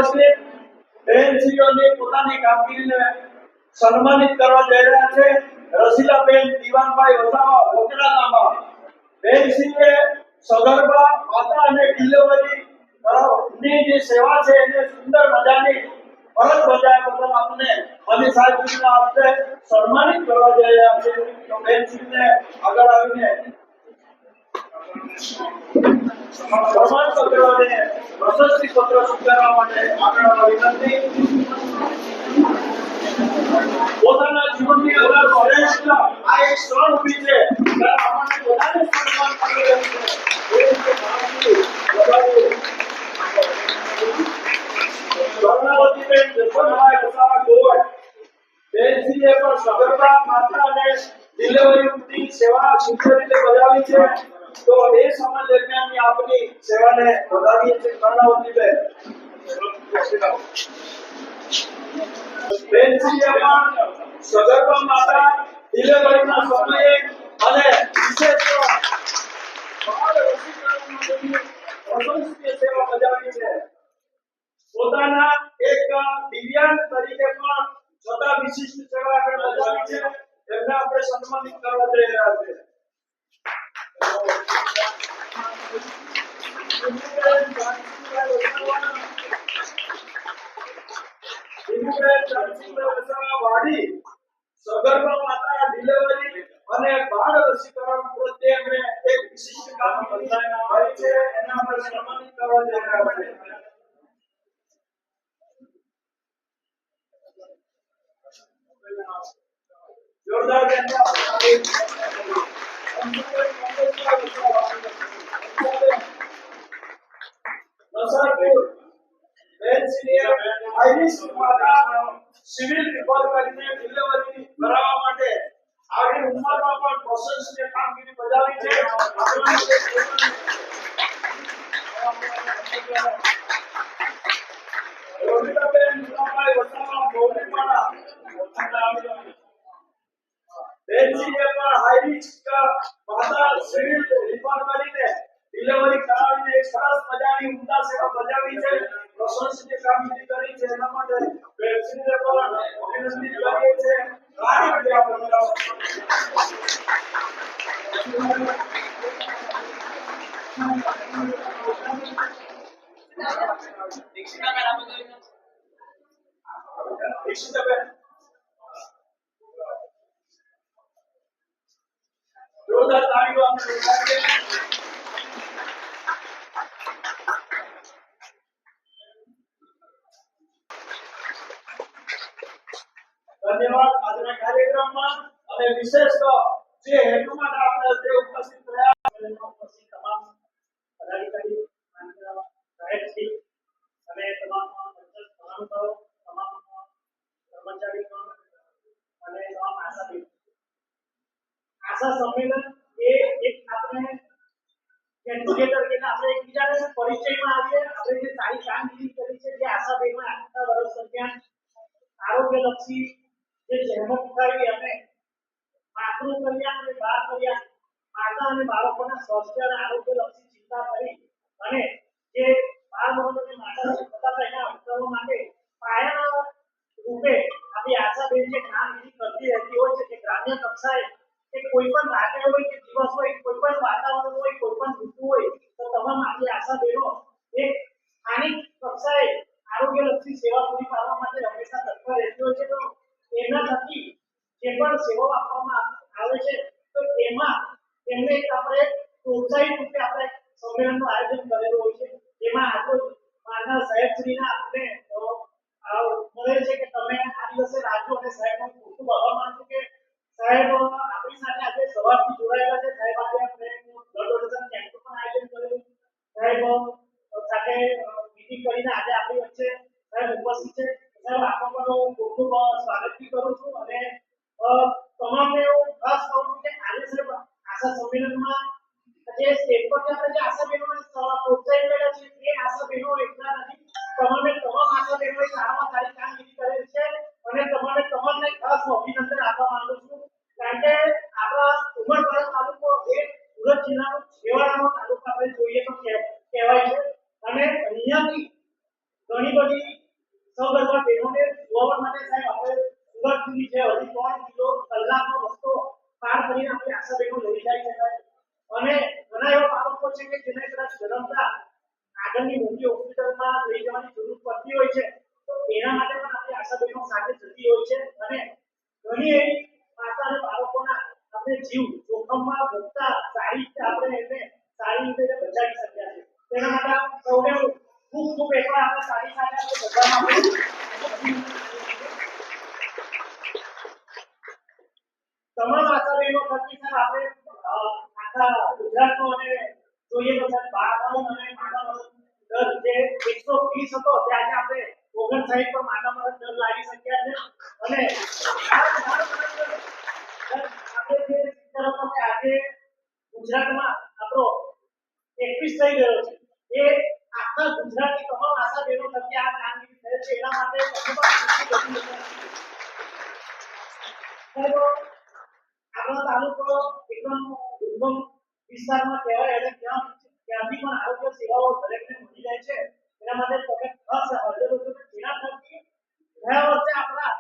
વતી બેનશ્રીઓની પોતાની કામગીરીને સન્માનિત કરવા જઈ રહ્યા છે. રસીલાબેન દીવાનભાઈ વસાવા વોકરા ગામમાં બેનશ્રીએ સગર્ભા માતા અને ડિલિવરી ની જે સેવા છે એને સુંદર મજાની ફરજ બજાવ્યા બદલ આપણે મની સાહેબના હસ્તે સન્માનિત કરવા જઈ રહ્યા છે. તો બેનશ્રીને આગળ આવીને પ્રમાણપત્ર અને પ્રશસ્તિ પત્ર સ્વીકારવા માટે આગળ આવવા વિનંતી. પોતાના જીવનની અંદર શ્રેષ્ઠ આ એક ક્ષણ ઊભી છે ત્યારે આપણને બધાને સન્માન કરી રહ્યું છે. કર્ણાવતીબેન જસવંતભાઈ વસાવા ગોળ બેનશ્રીએ પણ સગર્ભા માતા અને ડિલિવરીની સેવા સુંદર રીતે બજાવી છે. તો એ સમય દરમિયાન આપની સેવાને વધાવીએ છીએ. કર્ણાવતીબેન બેનશ્રીએ પણ સગર્ભા માતા ડિલિવરીના સમયે અને વિશેષ બાળ રસીકરણ પ્રશંસનીય સેવા બજાવી છે. પોતાના એક દિવ્યાંગ તરીકે પણ છતાં વિશિષ્ટ સેવા આગળ બજાવી છે. એમને આપણે સન્માનિત કરવા જઈ રહ્યા છે. વાડી સગર્ભા માતા ડિલિવરી અને બાળ રસીકરણ પ્રત્યે એમણે એક વિશિષ્ટ કામગીરી કરી છે. એને આપણે સન્માનિત કરવા જઈ રહ્યા છે. જોરદાર સિવિલ રિપોર્ટ કરીને ડિલિવરી કરાવવા માટે આગળ ઉંમરમાં પણ પ્રશંસનીય કામગીરી બજાવી છે. બેનશ્રીએ પણ હાઈ રિસ્ક માતા સિવિલ રિપોર્ટ કરીને ડિલિવરી કરાવીને એક સરસ મજાની ઉમદા સેવા બજાવી છે. પ્રશંસનીય કામગીરી કરી છે. એના માટે બેનશ્રીને પણ અભિનંદન કરીએ છીએ. દીક્ષિતાબેન જોરદાર તાળીઓ આપણે લગાવીએ. ધન્યવાદ. આજના કાર્યક્રમમાં અને વિશેષ જે હેતુ માટે આપણે જે ઉપસ્થિત રહ્યા ઉપસ્થિત તમામ પદાધિકારી સાહેબશ્રી અને તમામ મહાનુભાવો, તમામ કર્મચારીઓ અને તમામ આશા સંમેલન એ એક આપણે ગેટ ટુગેધર કે આપણે એકબીજાને પરિચયમાં આવીએ. આપણે જે સારી કામગીરી કરી છે જે આશાબેનમાં આખા વર્ષ દરમિયાન આરોગ્યલક્ષી જે જહેમત ઉઠાવી અને માતૃ કલ્યાણ અને બાળ કલ્યાણ માતા અને બાળકોના સ્વાસ્થ્ય અને આરોગ્યલક્ષી ચિંતા કરી અને જે બાળ મરણ અને માતા થતા એના અટકાવવા માટે પાયાના રૂપે આપણી આશાબેન જે કામગીરી કરતી રહેતી હોય છે કે ગ્રામ્ય કક્ષાએ કે કોઈ પણ રાત્રે હોય કે દિવસ હોય, કોઈ પણ વાતાવરણ હોય, કોઈ પણ ઋતુ હોય, તો તમામ આપણી આશાબેનો એક સ્થાનિક કક્ષાએ આરોગ્યલક્ષી સેવા પૂરી પાડવા માટે હંમેશા તત્પર રહેતી હોય છે. તો એના થકી જે પણ સેવાઓ આપવામાં આવે છે તો એમાં એમને આપણે પ્રોત્સાહિત રૂપે આપણે સંમેલનનું આયોજન કરેલું હોય છે. જેમાં આજે માનવ સાહેબશ્રીના આપણે મળે છે કે તમે આ દિવસે રાજ્યો અને સાહેબનો ખૂબ ખૂબ આભાર માનું છું કે સાહેબ આપણી સાથે આજે સવારથી જોડાયેલા છે. સાહેબ આજે આપણે બ્લડ ડોનેશન કેમ્પનું પણ આયોજન કરેલું. સાહેબ સાથે મીટિંગ કરીને આજે આપણી વચ્ચે સાહેબ ઉપસ્થિત છે. સાહેબ આપનો પણ ખૂબ ખૂબ સ્વાગત કરું છું અને તમામને હું ખાસ કહું છું કે આજે સાહેબ આશા સંમેલનમાં જે સ્ટેજ પર આપણે જે આશા બહેનોને પ્રોત્સાહિત કર્યા છે એ આશા બહેનો એકલા નથી. તમામે તમામ આશા બહેનોએ સારામાં સારી કામગીરી કરેલ છે અને તમને ખાસ અભિનંદન આપવા માંગુ છું. કારણ કે આપણા ઉમરપાડા તાલુકો એ સુરત જિલ્લાનો છેવાડાનો તાલુકો આપણે જોઈએ તો કહેવાય છે અને અહીંયાથી ઘણી બધી સગર્ભા બહેનોને સુવાવડ માટે સાહેબ આપણે સુરત સુધી છે હજી 3 કલાકનો રસ્તો પાર કરીને આપણી આશા બહેનો લઈ જાય છે સાહેબ. અને ઘણા એવા બાળકો છે કે જેને કદાચ જન્મતા આગળની મોટી હોસ્પિટલમાં લઈ જવાની જરૂર પડતી હોય છે, તો એના માટે પણ આપણી આશા બહેનો સાથે જતી હોય છે. અને ઘણી એવી માતા અને બાળકોના આપણે જીવ જોખમમાં મૂકતા સારી રીતે આપણે એમને સારી રીતે બચાવી શક્યા છે. તેના માટે સૌને ખૂબ ખૂબ એકવાર આપણે સારી સાથે આપણે બધામાં તમામ આશા બહેનો થકી સર આપણે આખા ગુજરાતનો અને જોઈએ તો સર 12 અને માતા દર જે 120 હતો તે આજે આપણે 59 પર માતા મરણ દર લાવી શક્યા છે. અને આપણે જે તરફ આજે ગુજરાતમાં આપણો 21 થઈ ગયો છે, એ આખા ગુજરાતની તમામ આશા બહેનો થકી આ કામગીરી થયેલ છે. એના માટે આપણો તાલુકો એકદમ દુર્ગમ વિસ્તારમાં કહેવાય અને ત્યાંથી પણ આરોગ્ય સેવાઓ દરેકને મળી જાય છે. એના માટે તમે ખાસ હાજર છો. જેના થકી ગયા વર્ષે આપણા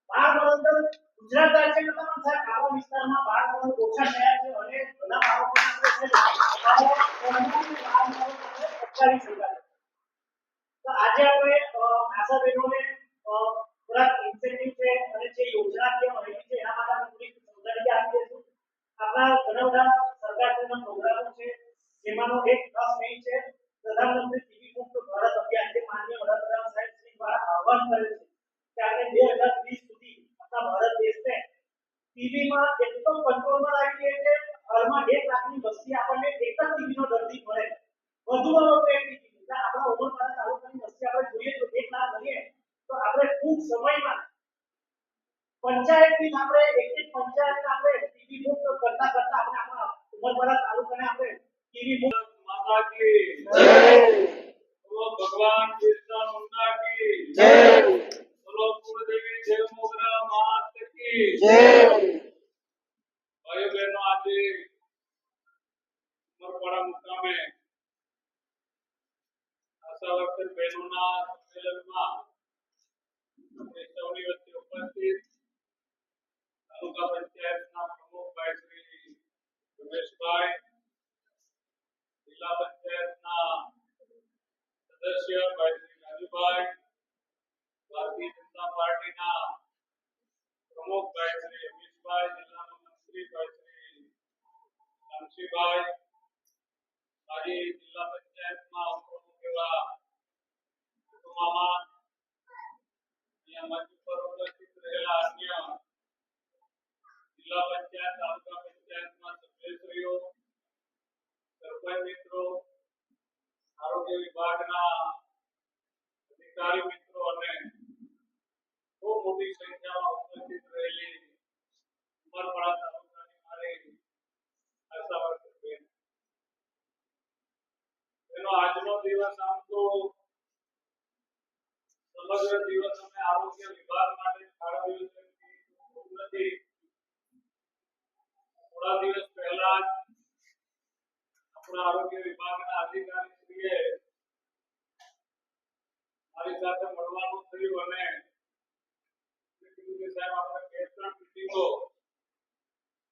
12 મરણ ગુજરાત રાજ્ય કરતા પણ સાહેબ આવા વિસ્તારમાં 12 મરણ ઓછા થયા છે. અને ઘણા બાળકોને આપણે તો આજે આપણે આશા બહેનોને થોડા ઇન્સેન્ટિવ છે અને જે યોજના છે મળી છે એના માટે આપણે થોડી સમજાવી આપી દઈશું. આપણા ઘણા બધા સરકારના પ્રોગ્રામો છે, જેમાંનો એક ખાસ મેઇન છે પ્રધાનમંત્રી ટીબી મુક્ત ભારત અભિયાન, જે માનનીય વડાપ્રધાન સાહેબ શ્રી દ્વારા આહવાન કરેલ છે કે આપણે 2030 સુધી આપણા ભારત દેશને ટીબીમાં એકદમ કંટ્રોલમાં લાવી દઈએ કે હાલમાં 1 લાખની વસ્તી આપણને એક જ ટીબીનો દર્દી મળે. વધુમાં વધુ એક ટીબી આપણા ઉમરપાડા તાલુકાની વસ્તી આપણે જોઈએ તો 1 લાખ બનીએ તો આપણે ખૂબ સમયમાં પંચાયતથી આપણે એક પંચાયત આપણે ટીબી મુક્ત કરતા આપણે આપણા ઉમરપાડા તાલુકાને આપણે ટીબી મુક્ત माता की जय, बोलो भगवान बिरसा मुंडा की जय, बोलो कुलदेवी देव मोगरा मात की जय। भाई बहनों, आज उमरपाड़ा मुकामे आशा वर्कर बहनों सम्मेलन में सौनी वच्चे उपस्थित तालुका पंचायत प्रमुख भाई श्री रमेश भाई, जिला पंचायत सदस्य भाई श्री राजूभाई, भारतीय जनता पार्टी प्रमुख भाई श्री अमित भाई, जिला मंत्री भाई श्री शामसी भाई, माजी जिला पंचायत प्रमुख एवं मामा मंच पर उपस्थित रहेला अन्य जिला पंचायत तालुका पंचायत सभ्यश्रीओ, सरपंच मित्रों, आरोग्य विभागना अधिकारी मित्रों અને ખૂબ મોટી સંખ્યામાં ઉપસ્થિત રહેલી ઉમરપાડા તાલુકાની મારી આશા વર્કર બેન, એનો આજનો દિવસ આમ તો સમગ્ર દિવસ અમે આરોગ્ય વિભાગ માટે ફાળવ્યો છે નથી. થોડા દિવસ પહેલા આપણા આરોગ્ય વિભાગના અધિકારીશ્રીએ મારી સાથે મળવાનું થયું અને સાહેબ આપણે 2-3 મીટિંગો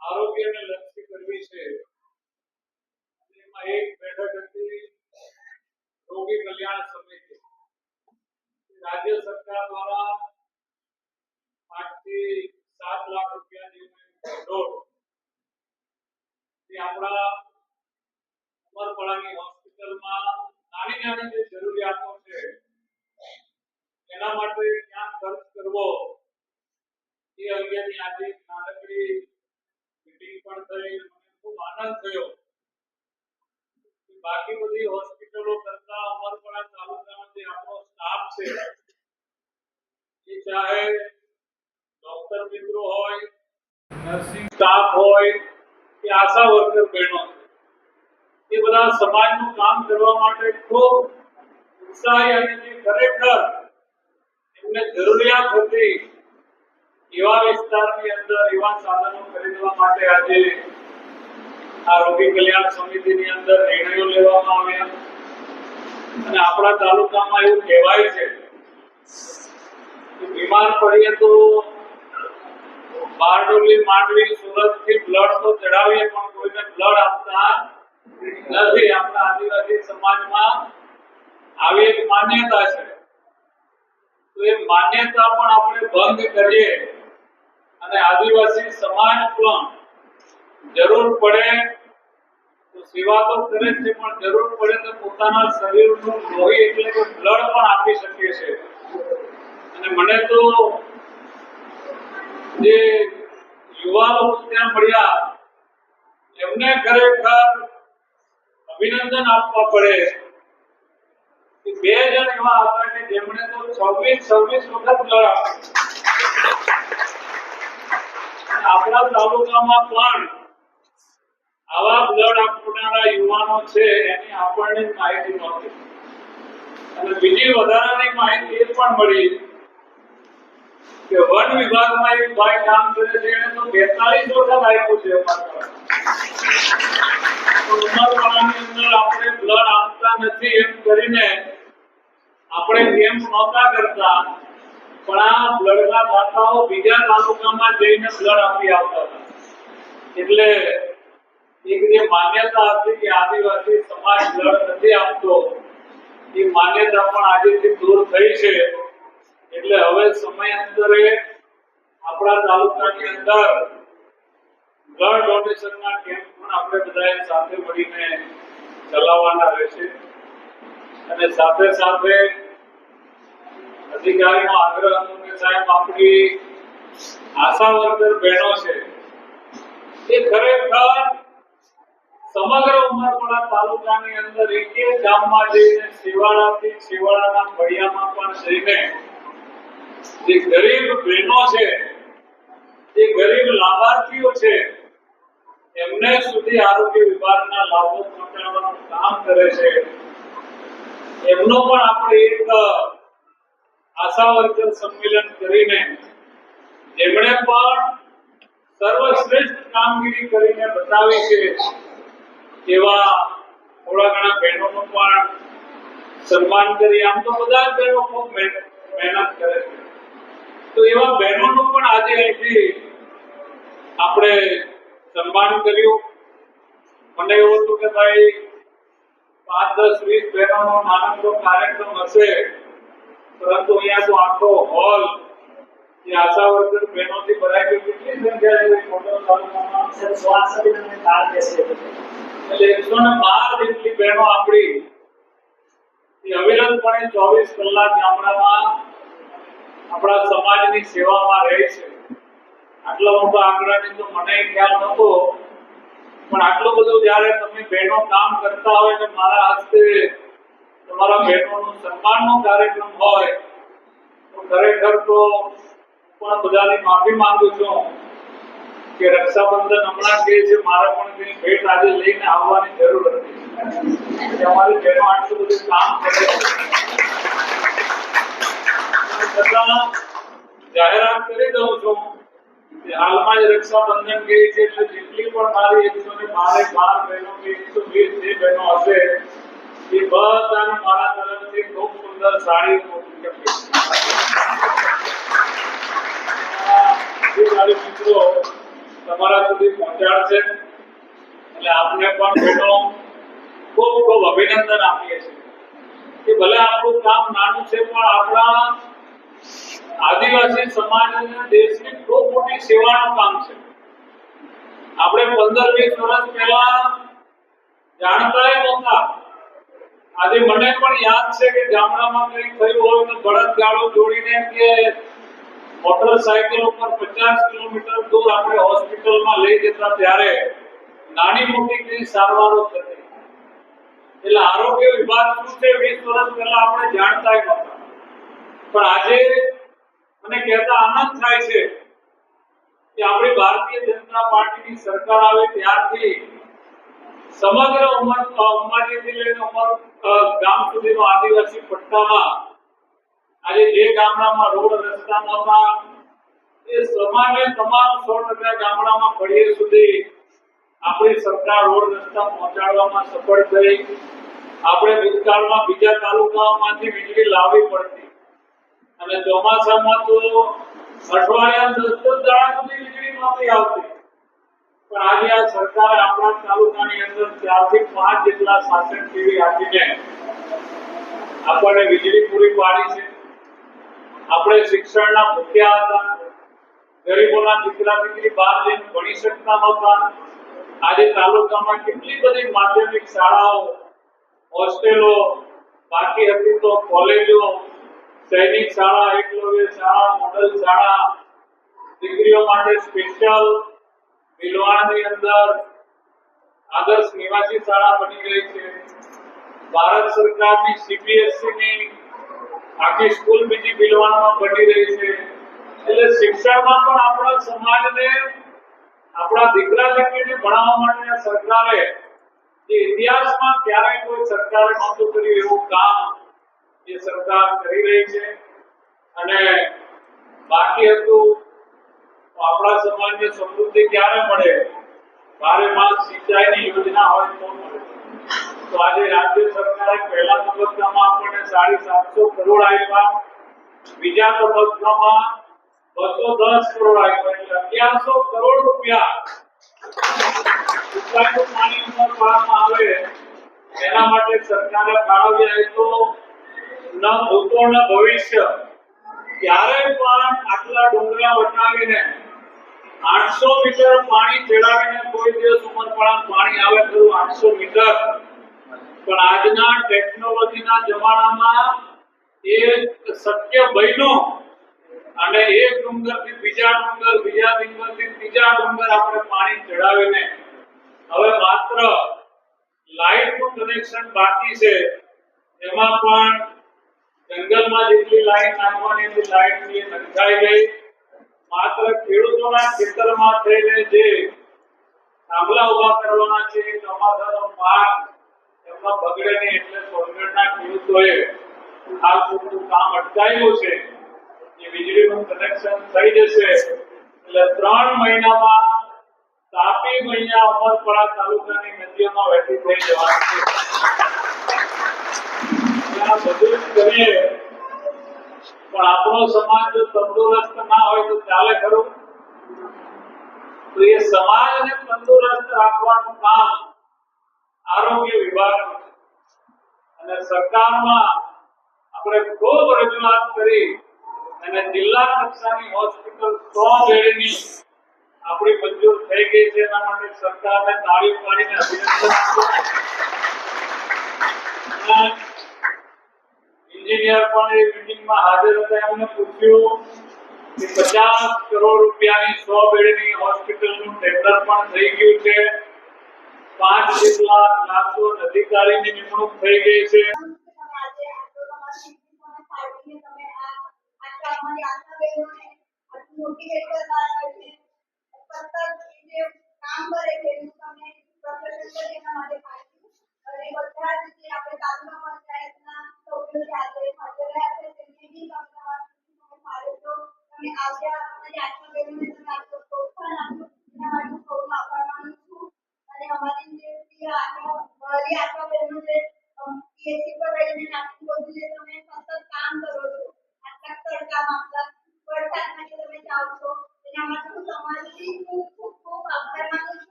આરોગ્યને લક્ષી કરવી છે. એમાં એક બેઠક હતી રોગી કલ્યાણ સમિતિ. રાજ્ય સરકાર દ્વારા 5 થી 7 લાખ રૂપિયા જેવું દોડ આપણા ઉમરપાડાની હોસ્પિટલમાં નાની જે જરૂરિયાતો છે એના માટે ક્યાં ખર્ચ કરવો એ અંગેની આજે નાનકડી મીટિંગ પણ થઈ. મને ખૂબ આનંદ થયો. બાકી બધી હોસ્પિટલો કરતા ઉમરપાડા તાલુકાનો જે આપણો સ્ટાફ છે, એ ચાહે ડોક્ટર મિત્રો હોય, નર્સિંગ સ્ટાફ હોય કે આશા વર્કર બહેનો, એ બધા સમાજનું કામ કરવા માટે ખૂબ ઉત્સાહી અને ખરેખર એમને જરૂરિયાત હતી એવા વિસ્તારની અંદર એવા સાધનો ખરીદવા માટે આજે આ રોગી કલ્યાણ સમિતિની અંદર નિર્ણયો લેવામાં આવ્યા. અને આપણા તાલુકામાં એવું કહેવાય છે કે બીમાર પડીએ તો બારડોલી, માંડવી, સુરતથી બ્લડ તો ચડાવીએ પણ કોઈને બ્લડ આપતા નથી. આપણા આદિવાસી સમાજમાં આવી એક માન્યતા છે. તો એ માન્યતા પણ આપણે ભંગ કરીએ અને આદિવાસી સમાજ પણ જરૂર પડે તો સેવા તો કરે છે, પણ જરૂર પડે તો પોતાના શરીરનું લોહી એટલે કે બ્લડ પણ આપી શકીએ છે. અને મને તો જે યુવા લોકો ત્યાં મળ્યા એમને ખરેખર અભિનંદન આપવા પડે કે 2 જણ એવા હતા કે જેમણે તો 26 વખત બ્લડ આપ્યું. આપણા તાલુકામાં પણ આવા બ્લડ આપનારા યુવાનો છે એની આપણને માહિતી નહોતી. અને બીજી વધારાની માહિતી એ પણ મળી કે વન વિભાગમાં એક ભાઈ કામ કરે છે એને તો 42 વખત આપ્યું છે. ઉંમરવાળાની અંદર આપણે બ્લડ આપતા નથી એમ કરીને આપણે કેમ્પ નહોતા કરતા, પણ આ બ્લડના દાતાઓ બીજા તાલુકામાં જઈને બ્લડ આપી આવતા હતા. એટલે એક જે માન્યતા હતી કે આદિવાસી સમાજ બ્લડ નથી આપતો એ માન્યતા પણ આજેથી દૂર થઈ છે. એટલે હવે સમયાંતરે આપણા તાલુકાની અંદર બ્લડ ડોનેશનના કેમ્પ પણ આપણે બધાએ સાથે મળીને ચલાવવાના રહેશે. અને સાથે સાથે અધિકારીનો આગ્રહ હતો કે સાહેબ આપણી આશા વર્કર બહેનો છે એ ખરેખર સમગ્ર ઉમરપાડા તાલુકાની અંદર એક ગામમાં જઈને શિવાળાથી શિવાળાના ફળિયામાં પણ જઈને જે ગરીબ બહેનો છે, જે ગરીબ લાભાર્થીઓ છે એમને સુધી આરોગ્ય વિભાગના લાભો પહોંચાડવાનું કામ કરે છે. એમનો પણ આપણે એક આશા વર્કર સંમેલન કરીને જેમણે પણ સર્વશ્રેષ્ઠ કામગીરી કરીને બતાવી છે એવા થોડા ઘણા બહેનોનું પણ સન્માન કરી. આમ તો બધા જ બહેનો ખૂબ મહેનત કરે છે, તો એવા બહેનોનું પણ આજે અહીંથી આપણે સન્માન કર્યું. મને એવું હતું કે ભાઈ 5, 10, 20 બહેનોનો નાનકડો કાર્યક્રમ હશે, પરંતુ અહીંયા તો આખો હોલ એ આશા વર્કર બહેનોથી ભરાઈ ગયો. કેટલી સંખ્યા છે મોટો તાલુકામાં? 162 કાર બેસે એટલે 112 જેટલી બહેનો આપણી અવિરતપણે 24 કલાક ગામડામાં આપણા સમાજની સેવામાં રહે છે. આટલો મોટો આંકડાની તો મને ખ્યાલ નહોતો, પણ આટલું બધું જ્યારે તમે બહેનો કામ કરતા હોય ને મારા હસ્તે તમારા બહેનોનું સન્માનનો કાર્યક્રમ હોય તો ખરેખર તો પણ બધાની માફી માંગુ છું કે રક્ષાબંધન હમણાં કહે છે, મારે પણ કંઈ ભેટ આજે લઈને આવવાની જરૂર હતી. અમારી બહેનો આટલું બધું કામ કરે છે. છતાં જાહેરાત કરી દઉં છું કે હાલમાં જ રક્ષાબંધન ગઈ છે એટલે જેટલી પણ મારી 112 બહેનો કે 120 જે બહેનો હશે એ બધાને મારા તરફથી ખૂબ સુંદર સાડી મોકલી મિત્રો તમારા સુધી પહોંચાડશે. એટલે આપને પણ બહેનો ખૂબ ખૂબ અભિનંદન આપીએ છીએ કે ભલે આપણું કામ નાનું છે પણ આપણા આદિવાસી સમાજ અને દેશની ખૂબ મોટી સેવાનું કામ છે. આપણે 15-20 વર્ષ પહેલા જાણતા નહોતા. આજે મને પણ યાદ છે કે ગામડામાં કંઈ થયું હોય તો બળદગાડો જોડીને કે મોટરસાયકલ ઉપર 50 કિલોમીટર દૂર આપણે હોસ્પિટલમાં લઈ જતા ત્યારે નાની મોટી કઈ સારવારો થતી. એટલે આરોગ્ય વિભાગ શું છે 20 વર્ષ પહેલા આપણે જાણતા નહોતા. પણ આજે મને કહેતા આનંદ થાય છે કે આપણી ભારતીય જનતા પાર્ટીની સરકાર આવે ત્યારથી સમગ્ર અંબાજીથી લઈને ગામ સુધીનો આદિવાસી પટ્ટામાં આજે જે ગામડામાં રોડ રસ્તા નહોતા એ સમાજે તમામ 100% ગામડામાં ફળીએ સુધી આપણી સરકાર રોડ રસ્તા પહોંચાડવામાં સફળ થઈ. આપણે ભૂતકાળમાં બીજા તાલુકાઓમાંથી વીજળી લાવવી પડતી અને ચોમાસામાં તો અઠવાડિયા 10 દાડા સુધી વીજળી નહોતી આવતી. પણ આજે આ સરકારે આપણા તાલુકાની અંદર 4 થી 5 જેટલા શાસન ટીવી આપીને આપણને વીજળી પૂરી પાડી છે. આપણે શિક્ષણના ભૂખ્યા હતા, ગરીબોના દીકરા દીકરી બહાર જઈને ભણી શકતા નહોતા. આજે તાલુકામાં કેટલી બધી માધ્યમિક શાળાઓ, હોસ્ટેલો બાકી હતી તો કોલેજો, સૈનિક શાળા, એકલવ્ય શાળા, મોડલ શાળા, દીકરીઓ માટે સ્પેશિયલ ભીલવાડાની અંદર આદર્શ નિવાસી શાળા બની ગઈ છે. ભારત સરકારની CBSE ની આખી સ્કૂલ બીજી ભીલવાડામાં બની રહી છે. એટલે શિક્ષણમાં પણ આપણા સમાજને, આપણા દીકરા દીકરીને ભણાવવા માટે સરકારે જે ઇતિહાસમાં ક્યારેય કોઈ સરકારે નહોતું કર્યું એવું કામ એ સરકાર કરી રહી છે. અને બાકી હતું આપણા સમાજને સમૃદ્ધિ ક્યારે મળે? બારે માસ સિંચાઈની યોજના હોય તો મળે. તો આજે રાજ્ય સરકારે પહેલા તબક્કામાં આપણને 750 કરોડ આપ્યા, બીજા તબક્કામાં 210 કરોડ આપ્યા, એટલે 1100 કરોડ રૂપિયા સિંચાઈનું પાણી ઉમરપાડામાં આવે એના માટે સરકારે ફાળવ્યા. એ તો ન ભૂતો ન ભવિષ્ય ક્યારેય પણ આટલા ડુંગરા વટાવીને 800 મીટર પાણી ચડાવીને કોઈ દિવસ ઉમરપાડામાં પાણી આવે ખરું? 800 મીટર. પણ આજના ટેકનોલોજીના જમાનામાં એ શક્ય બન્યું અને એક ડુંગરથી બીજા ડુંગર, બીજા ડુંગરથી ત્રીજા ડુંગર આપણે પાણી ચડાવીને હવે માત્ર લાઇટનું કનેક્શન બાકી છે. એમાં પણ જંગલમાં જેટલી લાઈન નાખવાની હતી લાઈટની નંખાઈ ગઈ. માત્ર ખેડૂતોના ખેતરમાં થઈને જે થાંભલા ઉભા કરવાના છે ચોમાસાનો પાક એમાં બગડે નહીં એટલે સોનગઢના ખેડૂતોએ આ પૂરતું કામ અટકાવ્યું છે. એ વીજળીનું કનેક્શન થઈ જશે એટલે 3 મહિનામાં તાપી મૈયા ઉમરપાડા તાલુકાની નદીઓમાં વહેતી થઈ જવાની છે. આ બધું જ કરીએ પણ આપણો સમાજ જો તંદુરસ્ત ના હોય તો ચાલે ખરું? તો એ સમાજને તંદુરસ્ત રાખવાનું કામ આરોગ્ય વિભાગનું છે. અને સરકારમાં આપણે ખૂબ રજૂઆત કરી અને જિલ્લા કક્ષાની હોસ્પિટલ 100 બેડની આપણી મંજૂર થઈ ગઈ છે. એના માટે સરકારને તાળીઓ પાડીને અભિનંદન આપો. એન્જિનિયર પણ એ મીટિંગમાં હાજર હતા. એમને પૂછ્યું કે 50 કરોડ રૂપિયાની 100 બેડની હોસ્પિટલનું ટેન્ડર પણ થઈ ગયું છે. 5 જેટલા ક્લાસો અધિકારીની નિમણૂક થઈ ગઈ છે.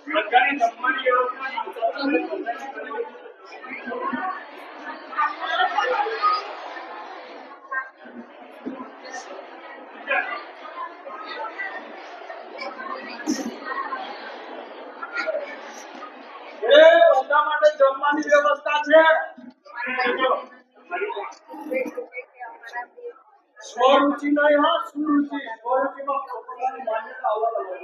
સરકારી જમવાની બધા માટે જમવાની વ્યવસ્થા છે. સ્વરુચિ નહીં, હા સુરુચિ. સ્વરુચિમાં પોતાની માન્યતા અલગ અલગ.